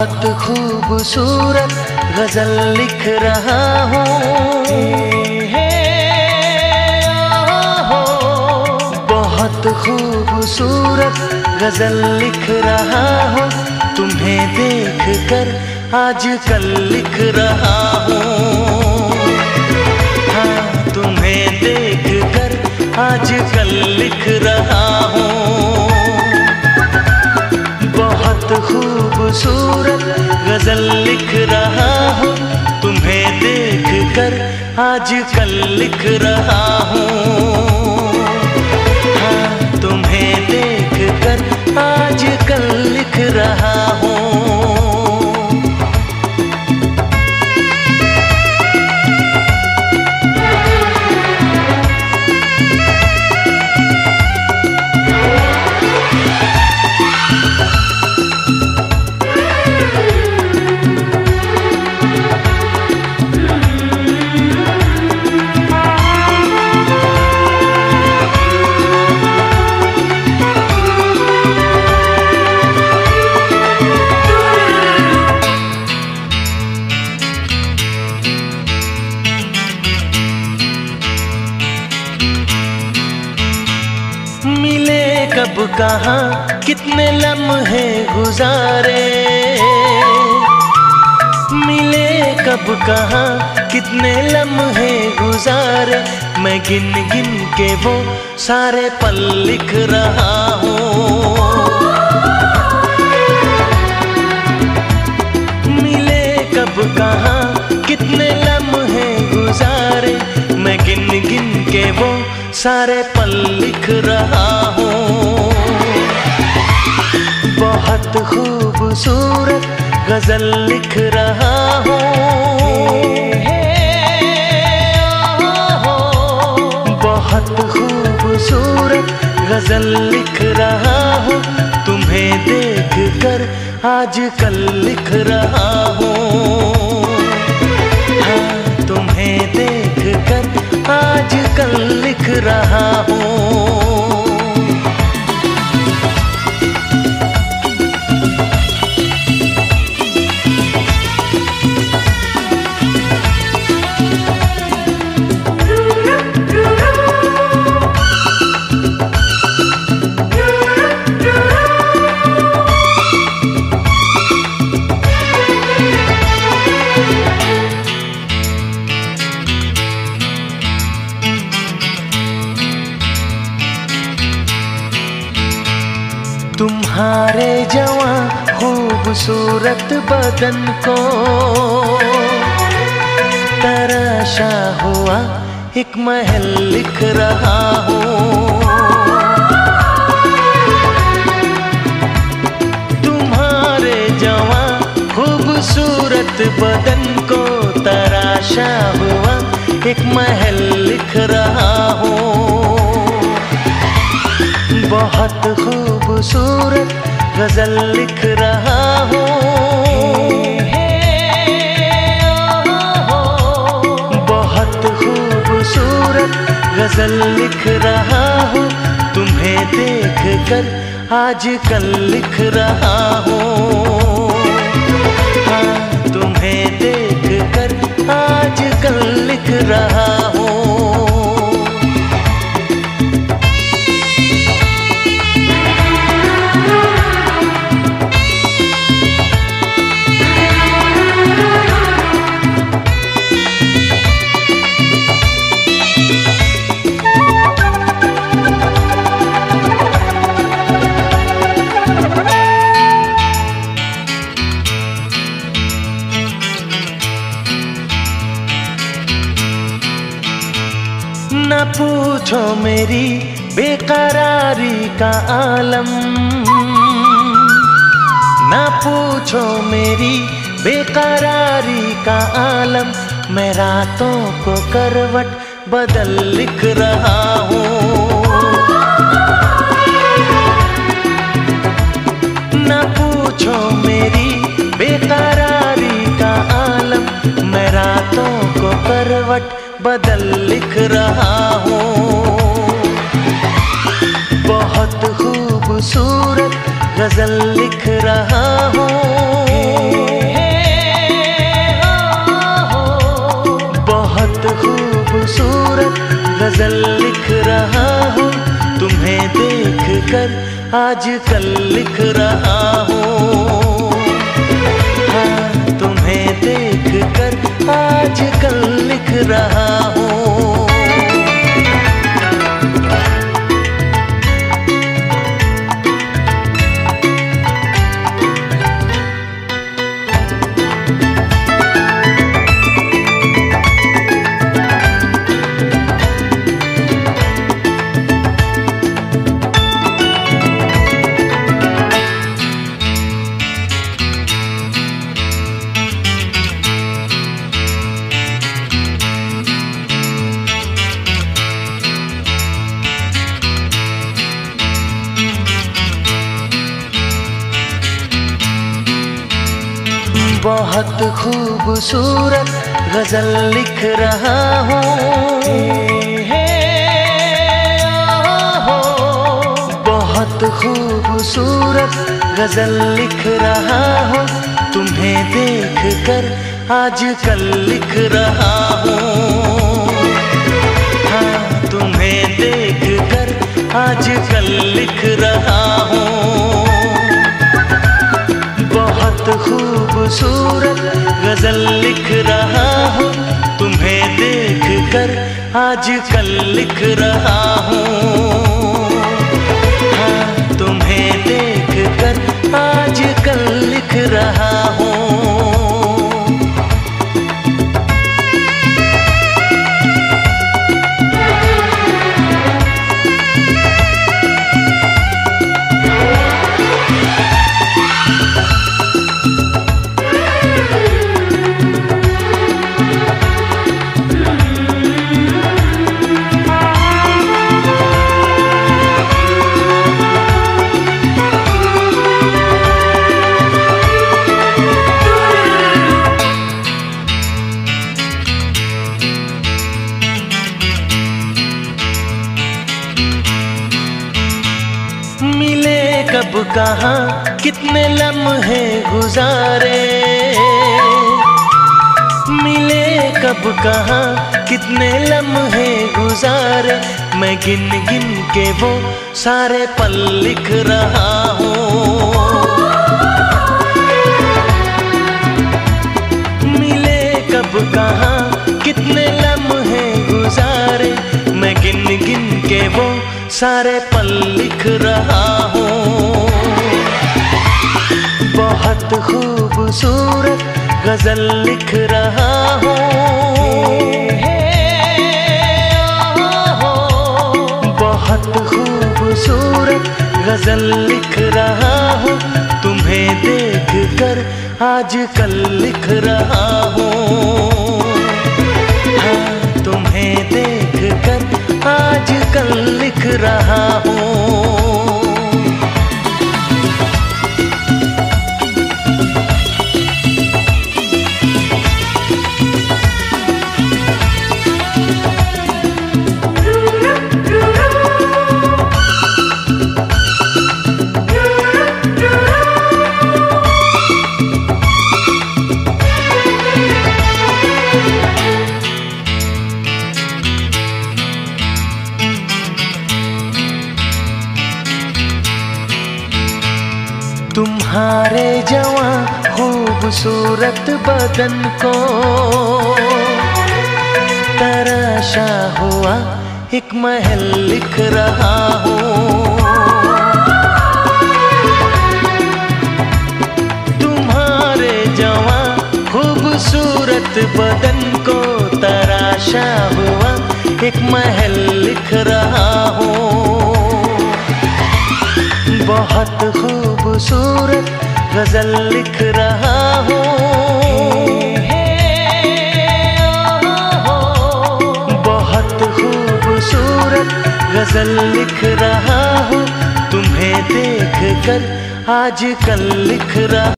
बहुत खूबसूरत गजल लिख रहा हूँ, बहुत खूबसूरत गजल लिख रहा हूँ। तुम्हें देख कर आजकल लिख रहा हूँ, हाँ तुम्हें देख कर आजकल लिख रहा हूँ। बहुत खूबसूरत गजल लिख रहा हूँ, तुम्हें देख कर आजकल लिख रहा हूँ, हाँ तुम्हें देख कर आजकल लिख रहा हूँ। कब कहाँ कितने लम्हे गुजारे, मिले कब कहाँ कितने लम्हे गुजारे, मैं गिन गिन के वो सारे पल लिख रहा हूँ। मिले कब कहाँ कितने लम्हे गुजारे, मैं गिन गिन के वो सारे पल लिख रहा हूँ। बहुत खूबसूरत गजल लिख रहा हूँ, बहुत खूबसूरत गजल लिख रहा हूँ। तुम्हें देख कर आजकल लिख रहा हूँ, हाँ तुम्हें देख कर आजकल लिख रहा हूँ। तुम्हारे जवां खूबसूरत बदन को तराशा हुआ एक महल लिख रहा हूँ। तुम्हारे जवां खूबसूरत बदन को तराशा हुआ एक महल लिख रहा हूँ। बहुत खूबसूरत गजल लिख रहा हूँ, बहुत खूबसूरत गजल लिख रहा हूँ। तुम्हें देख कर आजकल लिख रहा हूँ, हाँ तुम्हें देख कर आजकल लिख रहा हूँ। न पूछो मेरी बेकरारी का आलम, न पूछो मेरी बेकरारी का आलम, मैं रातों को करवट बदल लिख रहा हूँ। न पूछो मेरी बेकरारी का आलम, मैं रातों को करवट बदल लिख रहा हूँ। बहुत खूबसूरत गजल लिख रहा हूँ, कर आज कल लिख रहा हूँ। हाँ, तुम्हें देख कर आज कल लिख रहा हूँ। बहुत खूबसूरत गजल लिख रहा हूँ। बहुत खूबसूरत गजल लिख रहा हूँ। तुम्हें देख कर आज कल लिख रहा हूँ। हाँ, तुम्हें देख कर आज कल लिख रहा हूँ। बहुत खूबसूरत गजल लिख रहा हूँ। तुम्हें देख कर आज कल लिख रहा हूँ। हाँ, तुम्हें देख कर आज कल लिख रहा हूँ। मिले कब कहाँ कितने लम्हे गुजारे, मिले कब कहाँ कितने लम्हे गुजारे। मैं गिन गिन के वो सारे पल लिख रहा हूँ। मिले कब कहाँ कितने लम्हे गुजारे। मैं गिन गिन के वो सारे पल लिख रहा हूँ। बहुत खूबसूरत गजल लिख रहा हूँ। बहुत खूबसूरत गजल लिख रहा हूँ। तुम्हें देख कर आज कल लिख रहा हूँ। हाँ, तुम्हें देख कर आज कल लिख रहा हूँ। तुम्हारे जवां खूबसूरत बदन को तराशा हुआ एक महल लिख रहा हूँ। तुम्हारे जवां खूबसूरत बदन को तराशा हुआ एक महल लिख रहा हूँ। बहुत खूबसूरत गजल लिख रहा हूँ। बहुत खूबसूरत गजल लिख रहा हूँ। तुम्हें देख कर आज कल लिख रहा